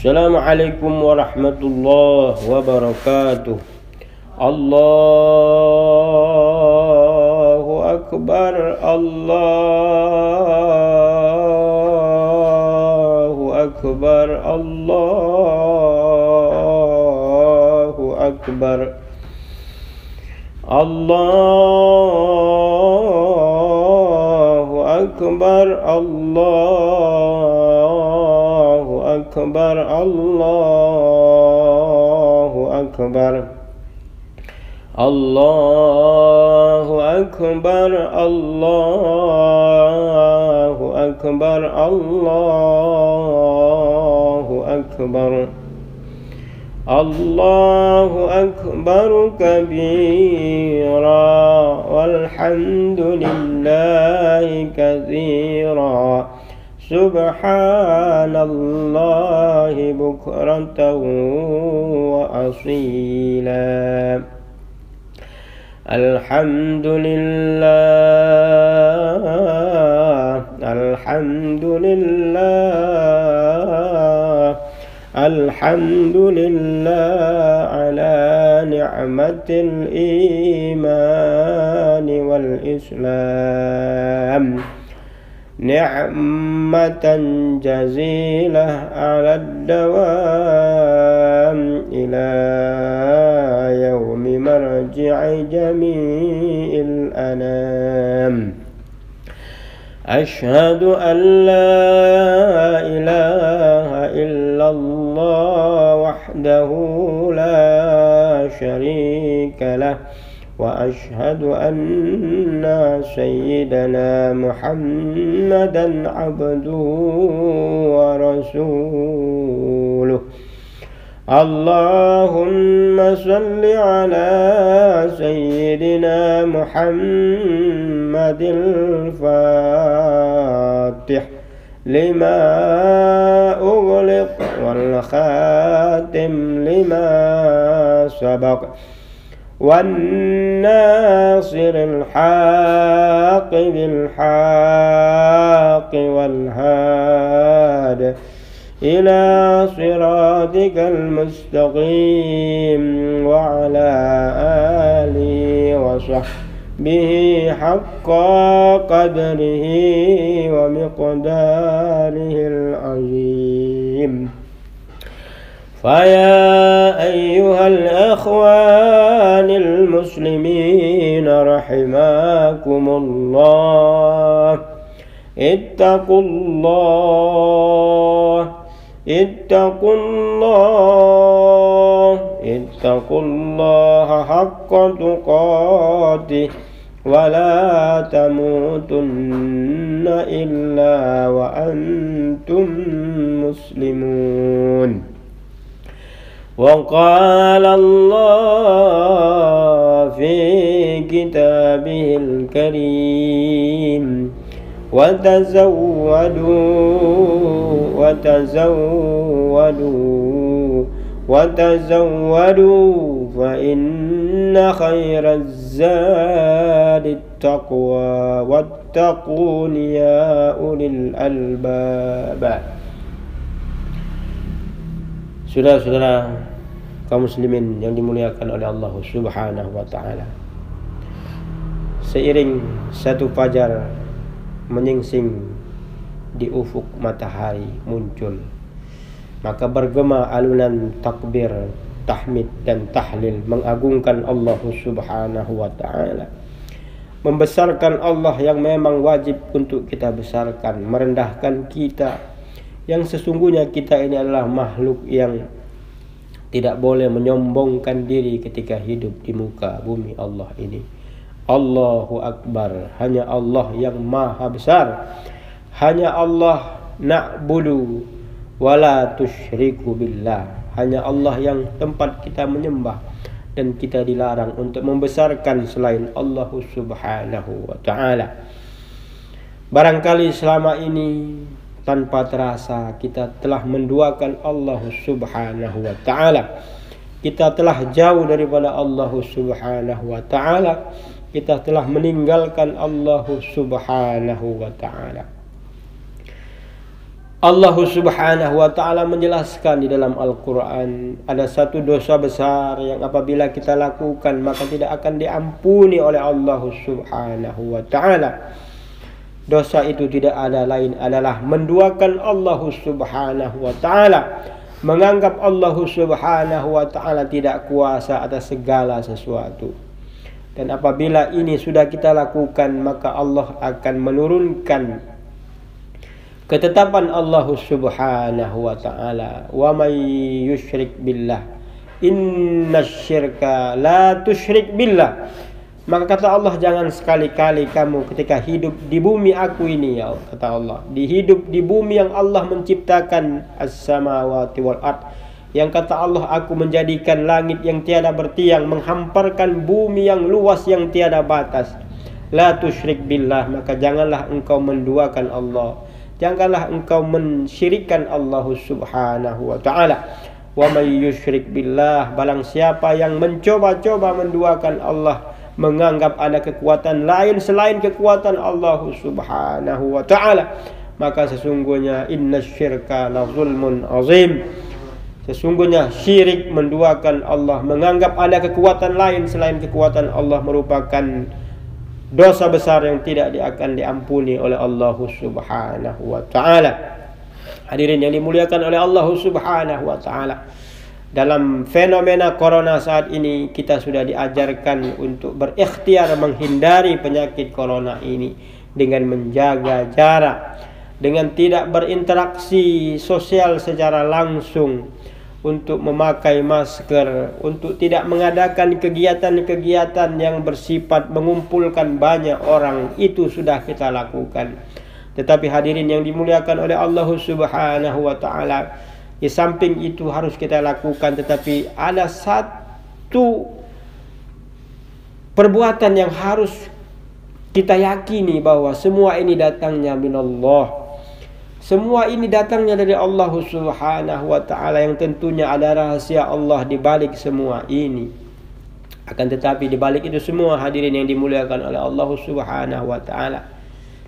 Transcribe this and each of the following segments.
Assalamualaikum warahmatullahi wabarakatuh. Allahu Akbar, Allahu Akbar, Allahu Akbar, Allahu Akbar, Allahu Akbar, Allahu Akbar, Allahu Akbar, Allahu Akbar, Allahu Akbar, Allahu Akbar kabira walhamdulillahi katsira subhanallahi bukratan wa asila. Alhamdulillah, alhamdulillah, alhamdulillah ala ni'matil iman wal islam, ni'matan jazilah ala dawam ila yaumi marji'i jami'il anam. Ashhadu an la ilaha illallah wahdahu la syarika lah, wa ashhadu anna sayyidana Muhammadan abduhu wa rasuluh. Allahumma salli ala sayyidina Muhammadil Fatih lima ughliq wal khatim lima sabaq wan nasiril haqqi bil haqqi wal hadi ila siratikal mustaqim wa ala alihi wa sahbihi haqqa qadrihi wa miqdarihil azim. Faya ayyuhal akhwanil muslimin rahimakumullah, ittaqullah, ittaqullaha haqqa tuqatih wa la tamutunna illa wa antum muslimun. Wa qala Allah fi kitabihil karim, وتزودوا فإن خير الزاد التقوى واتقون يا أولي الألباب. Saudara-saudara kaum muslimin yang dimuliakan oleh Allah Subhanahu wa taala, seiring satu fajar menyingsing di ufuk matahari muncul, maka bergema alunan takbir, tahmid dan tahlil mengagungkan Allah Subhanahu wa taala, membesarkan Allah yang memang wajib untuk kita besarkan, merendahkan kita yang sesungguhnya kita ini adalah makhluk yang tidak boleh menyombongkan diri ketika hidup di muka bumi Allah ini. Allahu Akbar, hanya Allah yang maha besar, hanya Allah na'budu wala tusyriku billah, hanya Allah yang tempat kita menyembah dan kita dilarang untuk membesarkan selain Allah Subhanahu wa ta'ala. Barangkali selama ini tanpa terasa kita telah menduakan Allah Subhanahu wa ta'ala, kita telah jauh daripada Allah Subhanahu wa ta'ala, kita telah meninggalkan Allah Subhanahu wa ta'ala. Allah Subhanahu wa ta'ala menjelaskan di dalam Al-Quran, ada satu dosa besar yang apabila kita lakukan maka tidak akan diampuni oleh Allah Subhanahu wa ta'ala. Dosa itu tidak ada lain adalah menduakan Allah Subhanahu wa ta'ala, menganggap Allah Subhanahu wa ta'ala tidak kuasa atas segala sesuatu. Dan apabila ini sudah kita lakukan, maka Allah akan menurunkan ketetapan Allah Subhanahu wa ta'ala, wa may yusyrik billah innasyirka la tusyrik billah. Maka kata Allah, jangan sekali-kali kamu ketika hidup di bumi aku ini, ya kata Allah, hidup di bumi yang Allah menciptakan as-samawati wal ard, yang kata Allah, aku menjadikan langit yang tiada bertiang, menghamparkan bumi yang luas yang tiada batas. La tusyrik billah, maka janganlah engkau menduakan Allah, janganlah engkau mensyirikkan Allah Subhanahu wa ta'ala. Wa may yusyrik billah, barang siapa yang mencoba-coba menduakan Allah, menganggap ada kekuatan lain selain kekuatan Allah Subhanahu wa ta'ala, maka sesungguhnya innasyirka la zulmun azim. Sesungguhnya syirik, menduakan Allah, menganggap ada kekuatan lain selain kekuatan Allah, merupakan dosa besar yang tidak akan diampuni oleh Allah Subhanahu wa ta'ala. Hadirin yang dimuliakan oleh Allah Subhanahu wa ta'ala, dalam fenomena corona saat ini kita sudah diajarkan untuk berikhtiar menghindari penyakit corona ini dengan menjaga jarak, dengan tidak berinteraksi sosial secara langsung, untuk memakai masker, untuk tidak mengadakan kegiatan-kegiatan yang bersifat mengumpulkan banyak orang. Itu sudah kita lakukan. Tetapi hadirin yang dimuliakan oleh Allah Subhanahu wa ta'ala, di samping itu harus kita lakukan, tetapi ada satu perbuatan yang harus kita yakini bahwa semua ini datangnya minallah. Semua ini datangnya dari Allah Subhanahu wa ta'ala, yang tentunya ada rahasia Allah di balik semua ini. Akan tetapi di balik itu semua, hadirin yang dimuliakan oleh Allah Subhanahu wa ta'ala,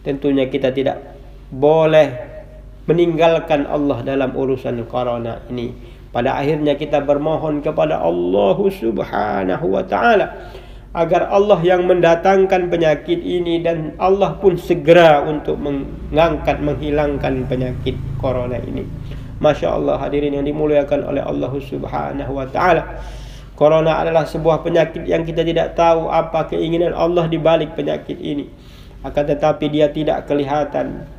tentunya kita tidak boleh meninggalkan Allah dalam urusan corona ini. Pada akhirnya kita bermohon kepada Allah Subhanahu wa ta'ala agar Allah yang mendatangkan penyakit ini, dan Allah pun segera untuk mengangkat, menghilangkan penyakit corona ini. Masya Allah, hadirin yang dimuliakan oleh Allah Subhanahu wa ta'ala, corona adalah sebuah penyakit yang kita tidak tahu apa keinginan Allah di balik penyakit ini. Akan tetapi dia tidak kelihatan.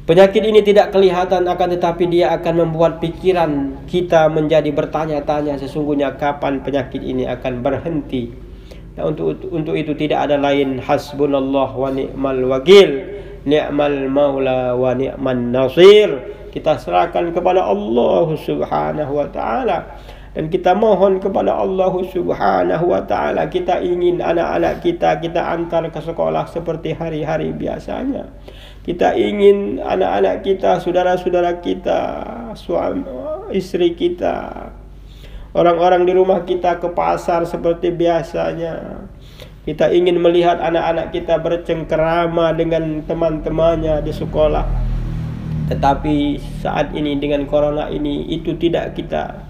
Penyakit ini tidak kelihatan, akan tetapi dia akan membuat pikiran kita menjadi bertanya-tanya sesungguhnya kapan penyakit ini akan berhenti. Nah, untuk itu tidak ada lain, hasbunallah wa ni'mal wakil, ni'mal maula wa ni'man nasir. Kita serahkan kepada Allah Subhanahu wa ta'ala, dan kita mohon kepada Allah Subhanahu wa ta'ala. Kita ingin anak-anak kita antar ke sekolah seperti hari-hari biasanya. Kita ingin anak-anak kita, saudara-saudara kita, suami, istri kita, orang-orang di rumah kita ke pasar seperti biasanya. Kita ingin melihat anak-anak kita bercengkerama dengan teman-temannya di sekolah. Tetapi saat ini dengan corona ini, itu tidak kita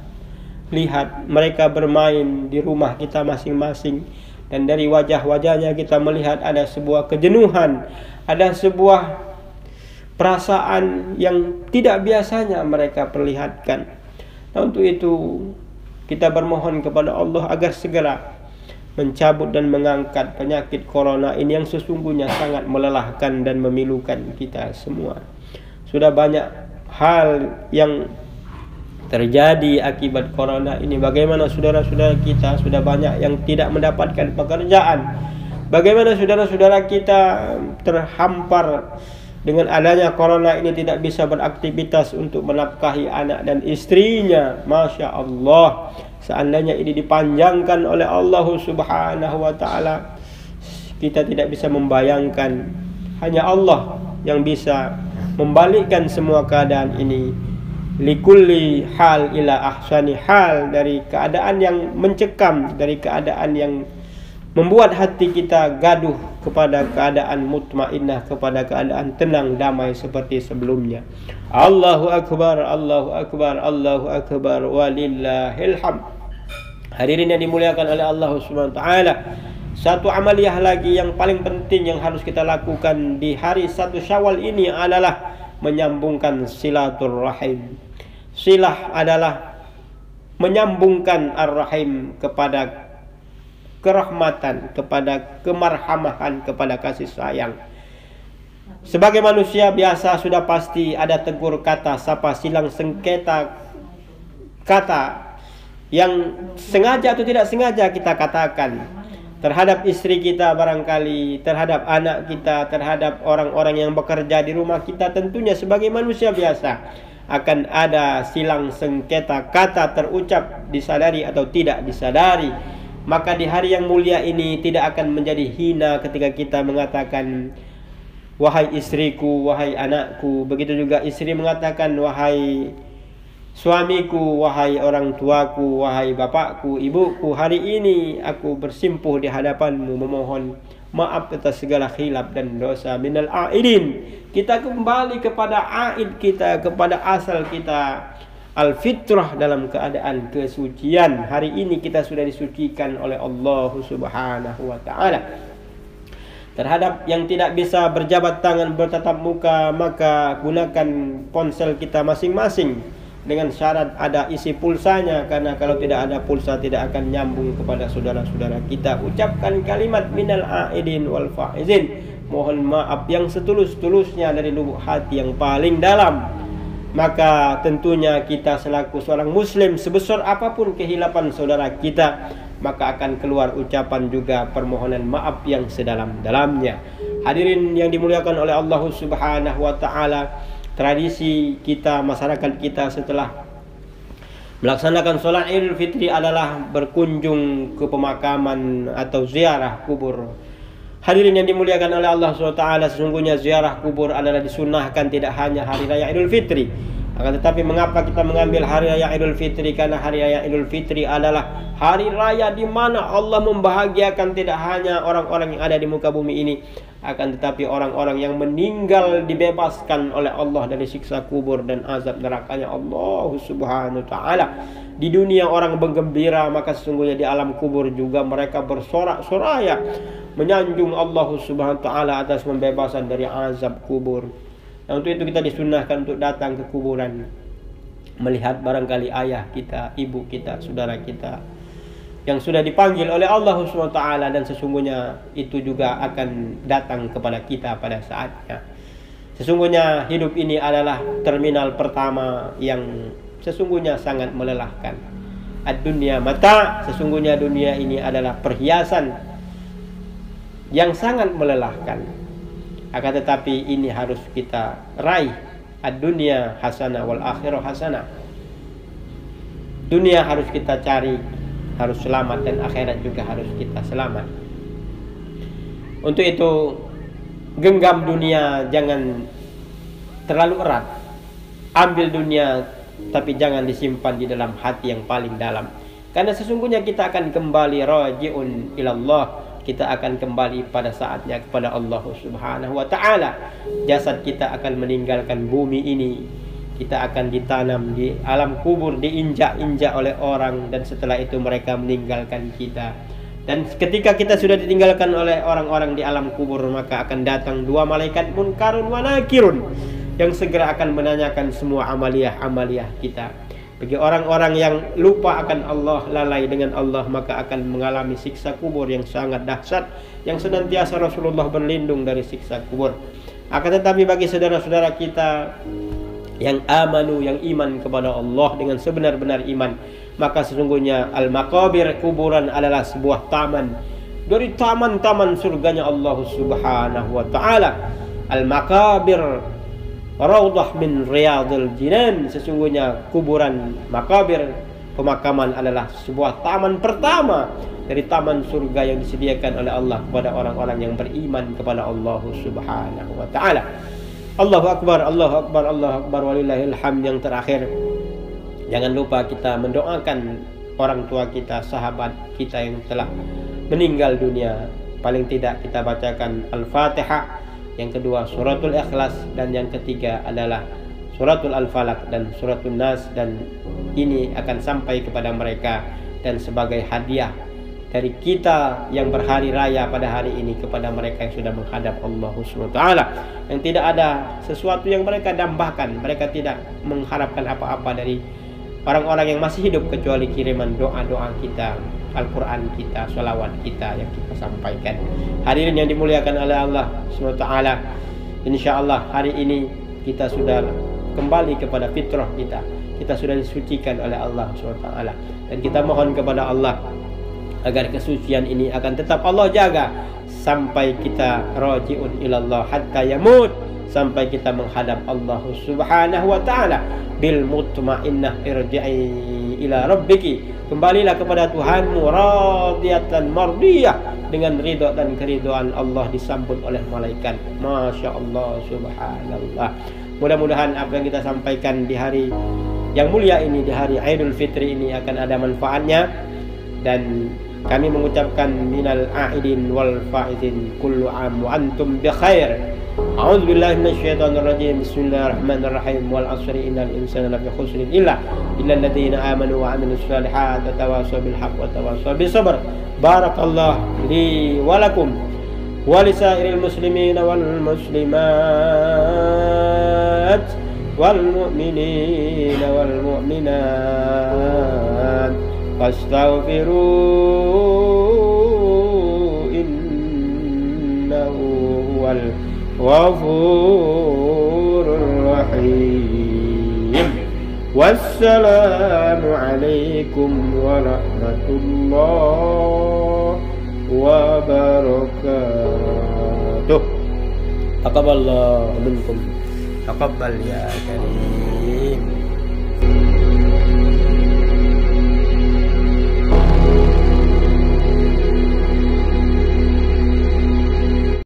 lihat. Mereka bermain di rumah kita masing-masing, dan dari wajah-wajahnya kita melihat ada sebuah kejenuhan, ada sebuah perasaan yang tidak biasanya mereka perlihatkan. Nah, untuk itu kita bermohon kepada Allah agar segera mencabut dan mengangkat penyakit corona ini yang sesungguhnya sangat melelahkan dan memilukan kita semua. Sudah banyak hal yang terjadi akibat corona ini. Bagaimana saudara-saudara kita, sudah banyak yang tidak mendapatkan pekerjaan. Bagaimana saudara-saudara kita terhampar dengan adanya corona ini, tidak bisa beraktivitas untuk menafkahi anak dan istrinya. Masya Allah, seandainya ini dipanjangkan oleh Allah Subhanahu wa ta'ala, kita tidak bisa membayangkan. Hanya Allah yang bisa membalikkan semua keadaan ini. Likulli hal ila ahsani hal, dari keadaan yang mencekam, dari keadaan yang membuat hati kita gaduh kepada keadaan mutmainnah, kepada keadaan tenang damai seperti sebelumnya. Allahu akbar, Allahu akbar, Allahu akbar, walillahil hamd. Hadirin yang dimuliakan oleh Allah Subhanahu wa taala, satu amaliyah lagi yang paling penting yang harus kita lakukan di hari 1 Syawal ini adalah menyambungkan silaturrahim. Silah adalah menyambungkan ar-rahim kepada kerahmatan, kepada kemarhamahan, kepada kasih sayang. Sebagai manusia biasa sudah pasti ada tegur kata, sapa, silang sengketa kata yang sengaja atau tidak sengaja kita katakan terhadap istri kita barangkali, terhadap anak kita, terhadap orang-orang yang bekerja di rumah kita. Tentunya sebagai manusia biasa akan ada silang sengketa kata terucap, disadari atau tidak disadari. Maka di hari yang mulia ini tidak akan menjadi hina ketika kita mengatakan wahai istriku, wahai anakku. Begitu juga istri mengatakan wahai suamiku, wahai orang tuaku, wahai bapakku, ibuku. Hari ini aku bersimpuh di hadapanmu memohon maaf atas segala khilaf dan dosa. Minal aidin, kita kembali kepada aid kita, kepada asal kita, al-fitrah, dalam keadaan kesucian. Hari ini kita sudah disucikan oleh Allah Subhanahu wa taala. Terhadap yang tidak bisa berjabat tangan, bertatap muka, maka gunakan ponsel kita masing-masing dengan syarat ada isi pulsanya, karena kalau tidak ada pulsa tidak akan nyambung kepada saudara-saudara kita. Ucapkan kalimat minal aidin wal faizin, mohon maaf yang setulus-tulusnya dari lubuk hati yang paling dalam. Maka tentunya kita selaku seorang muslim, sebesar apapun kehilapan saudara kita, maka akan keluar ucapan juga permohonan maaf yang sedalam-dalamnya. Hadirin yang dimuliakan oleh Allah Subhanahu wa taala, tradisi kita, masyarakat kita setelah melaksanakan sholat Idul Fitri adalah berkunjung ke pemakaman atau ziarah kubur. Hadirin yang dimuliakan oleh Allah SWT, sesungguhnya ziarah kubur adalah disunahkan tidak hanya hari raya Idul Fitri. Akan tetapi mengapa kita mengambil hari raya Idul Fitri? Karena hari raya Idul Fitri adalah hari raya di mana Allah membahagiakan tidak hanya orang-orang yang ada di muka bumi ini, akan tetapi orang-orang yang meninggal dibebaskan oleh Allah dari siksa kubur dan azab nerakanya Allah Subhanahu wa taala. Di dunia orang bergembira, maka sesungguhnya di alam kubur juga mereka bersorak-soraya menyanjung Allah Subhanahu wa taala atas pembebasan dari azab kubur. Nah, untuk itu kita disunahkan untuk datang ke kuburan, melihat barangkali ayah kita, ibu kita, saudara kita yang sudah dipanggil oleh Allah Subhanahu wa taala, dan sesungguhnya itu juga akan datang kepada kita pada saatnya. Sesungguhnya hidup ini adalah terminal pertama yang sesungguhnya sangat melelahkan. Ad-dunya mata, sesungguhnya dunia ini adalah perhiasan yang sangat melelahkan. Akan tetapi ini harus kita raih. Ad-dunya hasanah wal akhirah hasanah. Dunia harus kita cari, harus selamat, dan akhirat juga harus kita selamat. Untuk itu genggam dunia jangan terlalu erat. Ambil dunia tapi jangan disimpan di dalam hati yang paling dalam. Karena sesungguhnya kita akan kembali raji'un ilallah. Kita akan kembali pada saatnya kepada Allah Subhanahu wa taala. Jasad kita akan meninggalkan bumi ini. Kita akan ditanam di alam kubur, diinjak-injak oleh orang, dan setelah itu mereka meninggalkan kita. Dan ketika kita sudah ditinggalkan oleh orang-orang di alam kubur, maka akan datang dua malaikat munkarun wa nakirun yang segera akan menanyakan semua amaliyah-amaliyah kita. Bagi orang-orang yang lupa akan Allah, lalai dengan Allah, maka akan mengalami siksa kubur yang sangat dahsyat, yang senantiasa Rasulullah berlindung dari siksa kubur. Akan tetapi bagi saudara-saudara kita yang amanu, yang iman kepada Allah dengan sebenar-benar iman, maka sesungguhnya al-maqabir, kuburan adalah sebuah taman dari taman-taman surganya Allah Subhanahu wa taala. Al-maqabir raudhah min riyadil jinan, sesungguhnya kuburan, makabir, pemakaman adalah sebuah taman pertama dari taman surga yang disediakan oleh Allah kepada orang-orang yang beriman kepada Allah Subhanahu wa taala. Allahu akbar, Allahu akbar, Allahu akbar, walillahil hamd. Yang terakhir, jangan lupa kita mendoakan orang tua kita, sahabat kita yang telah meninggal dunia, paling tidak kita bacakan Al-Fatihah, yang kedua suratul Ikhlas, dan yang ketiga adalah suratul Al-Falaq dan suratul Nas, dan ini akan sampai kepada mereka dan sebagai hadiah dari kita yang berhari raya pada hari ini kepada mereka yang sudah menghadap Allah Subhanahu wa taala, yang tidak ada sesuatu yang mereka dambakan, mereka tidak mengharapkan apa-apa dari orang-orang yang masih hidup kecuali kiriman doa-doa kita, Al-Quran kita, sholawat kita yang kita sampaikan. Hadirin yang dimuliakan oleh Allah SWT, insyaallah hari ini kita sudah kembali kepada fitrah kita. Kita sudah disucikan oleh Allah SWT, dan kita mohon kepada Allah agar kesucian ini akan tetap Allah jaga sampai kita raji'un ilallah hatta yamut, sampai kita menghadap Allah Subhanahu wa taala. Bil mutmainnah irji'i ila rabbiki, kembalilah kepada Tuhanmu radiyatan mardiyah, dengan ridha dan keridhaan Allah disambut oleh malaikat. Masya Allah, subhanallah. Mudah-mudahan apa yang kita sampaikan di hari yang mulia ini, di hari Idul Fitri ini, akan ada manfaatnya, dan kami mengucapkan minal a'idin wal faizin kullu am wa antum bi khair. A'udzu billahi minasyaitonir rajim. Bismillahirrahmanirrahim. Wal 'asri innal insana lafi khusrin illa alladziina aamanu wa 'amilus shalihaati wa tawassaw bil haqqi wa tawassaw bis sabr. Barakallahu li wa lakum wa lisairil muslimina wal muslimat wal mu'minina wal mu'minat. Fastaghfiru innahu huwal ghafurur rahim. Wassalamu alaikum warahmatullahi wabarakatuh. Taqabbalallahu minkum. Taqabbal ya karim.